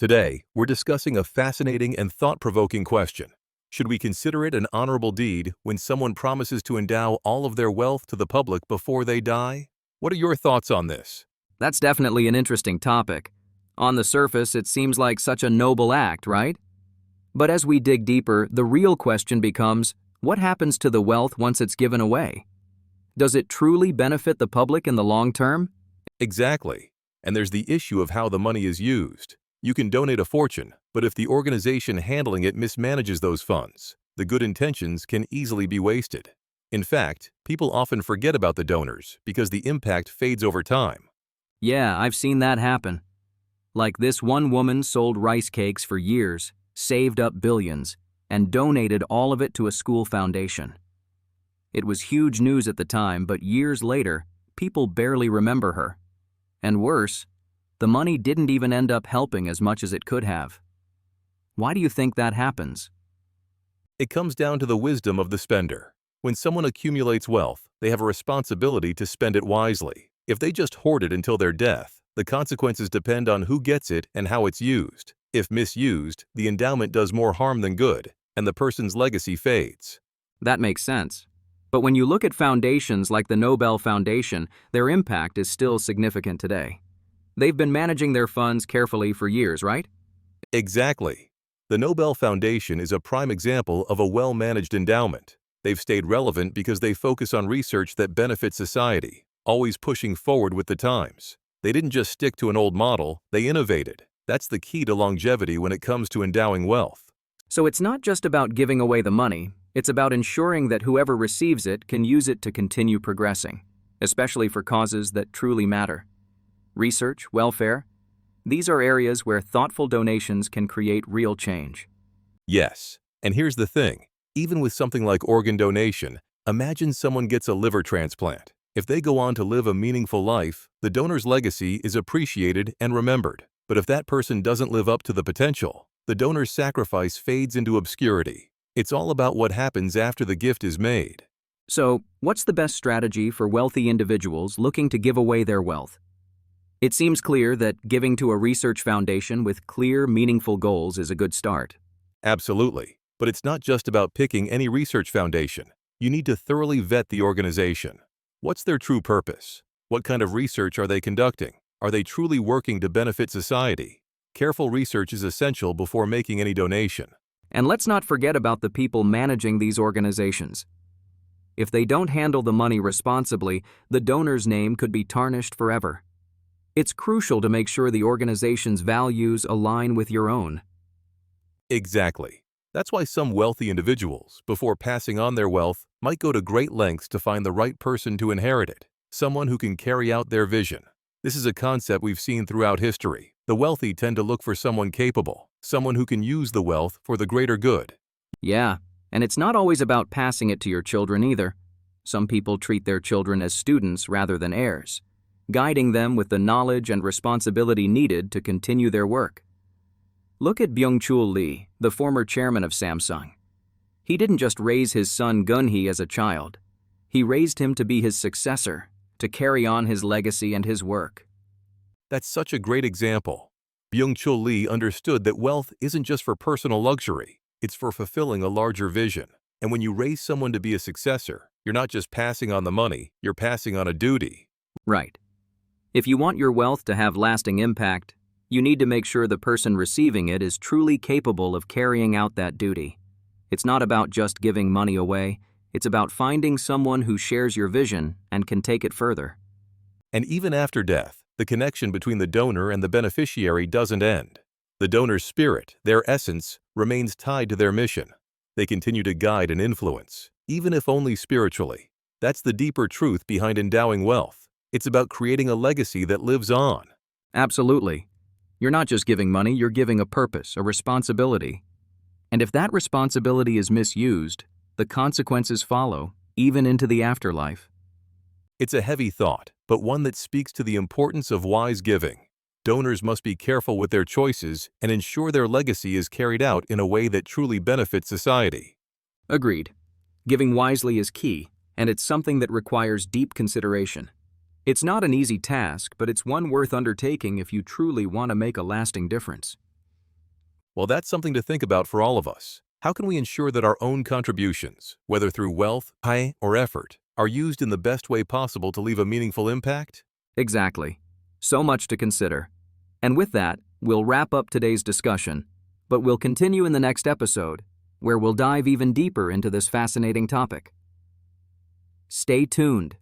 Today, we're discussing a fascinating and thought-provoking question. Should we consider it an honorable deed when someone promises to endow all of their wealth to the public before they die? What are your thoughts on this? That's definitely an interesting topic. On the surface, it seems like such a noble act, right? But as we dig deeper, the real question becomes, what happens to the wealth once it's given away? Does it truly benefit the public in the long term? Exactly. And there's the issue of how the money is used. You can donate a fortune, but if the organization handling it mismanages those funds, the good intentions can easily be wasted. In fact, people often forget about the donors because the impact fades over time. Yeah, I've seen that happen. Like this one woman sold rice cakes for years, saved up billions, and donated all of it to a school foundation. It was huge news at the time, but years later, people barely remember her. And worse, the money didn't even end up helping as much as it could have. Why do you think that happens? It comes down to the wisdom of the spender. When someone accumulates wealth, they have a responsibility to spend it wisely. If they just hoard it until their death, the consequences depend on who gets it and how it's used. If misused, the endowment does more harm than good, and the person's legacy fades. That makes sense. But when you look at foundations like the Nobel Foundation, their impact is still significant today. They've been managing their funds carefully for years, right? Exactly. The Nobel Foundation is a prime example of a well-managed endowment. They've stayed relevant because they focus on research that benefits society, always pushing forward with the times. They didn't just stick to an old model, they innovated. That's the key to longevity when it comes to endowing wealth. So it's not just about giving away the money, it's about ensuring that whoever receives it can use it to continue progressing, especially for causes that truly matter. Research, welfare, these are areas where thoughtful donations can create real change. Yes, and here's the thing. Even with something like organ donation, imagine someone gets a liver transplant. If they go on to live a meaningful life, the donor's legacy is appreciated and remembered. But if that person doesn't live up to the potential, the donor's sacrifice fades into obscurity. It's all about what happens after the gift is made. So, what's the best strategy for wealthy individuals looking to give away their wealth? It seems clear that giving to a research foundation with clear, meaningful goals is a good start. Absolutely. But it's not just about picking any research foundation. You need to thoroughly vet the organization. What's their true purpose? What kind of research are they conducting? Are they truly working to benefit society? Careful research is essential before making any donation. And let's not forget about the people managing these organizations. If they don't handle the money responsibly, the donor's name could be tarnished forever. It's crucial to make sure the organization's values align with your own. Exactly. That's why some wealthy individuals, before passing on their wealth, might go to great lengths to find the right person to inherit it, someone who can carry out their vision. This is a concept we've seen throughout history. The wealthy tend to look for someone capable, someone who can use the wealth for the greater good. Yeah, and it's not always about passing it to your children either. Some people treat their children as students rather than heirs, guiding them with the knowledge and responsibility needed to continue their work. Look at Byung-Chul Lee, the former chairman of Samsung. He didn't just raise his son Gun-hee as a child. He raised him to be his successor, to carry on his legacy and his work. That's such a great example. Byung-Chul Lee understood that wealth isn't just for personal luxury, it's for fulfilling a larger vision. And when you raise someone to be a successor, you're not just passing on the money, you're passing on a duty. Right. If you want your wealth to have lasting impact, you need to make sure the person receiving it is truly capable of carrying out that duty. It's not about just giving money away, it's about finding someone who shares your vision and can take it further. And even after death, the connection between the donor and the beneficiary doesn't end. The donor's spirit, their essence, remains tied to their mission. They continue to guide and influence, even if only spiritually. That's the deeper truth behind endowing wealth. It's about creating a legacy that lives on. Absolutely. You're not just giving money, you're giving a purpose, a responsibility. And if that responsibility is misused, the consequences follow, even into the afterlife. It's a heavy thought, but one that speaks to the importance of wise giving. Donors must be careful with their choices and ensure their legacy is carried out in a way that truly benefits society. Agreed. Giving wisely is key, and it's something that requires deep consideration. It's not an easy task, but it's one worth undertaking if you truly want to make a lasting difference. Well, that's something to think about for all of us. How can we ensure that our own contributions, whether through wealth, pay, or effort, are used in the best way possible to leave a meaningful impact? Exactly. So much to consider. And with that, we'll wrap up today's discussion, but we'll continue in the next episode, where we'll dive even deeper into this fascinating topic. Stay tuned.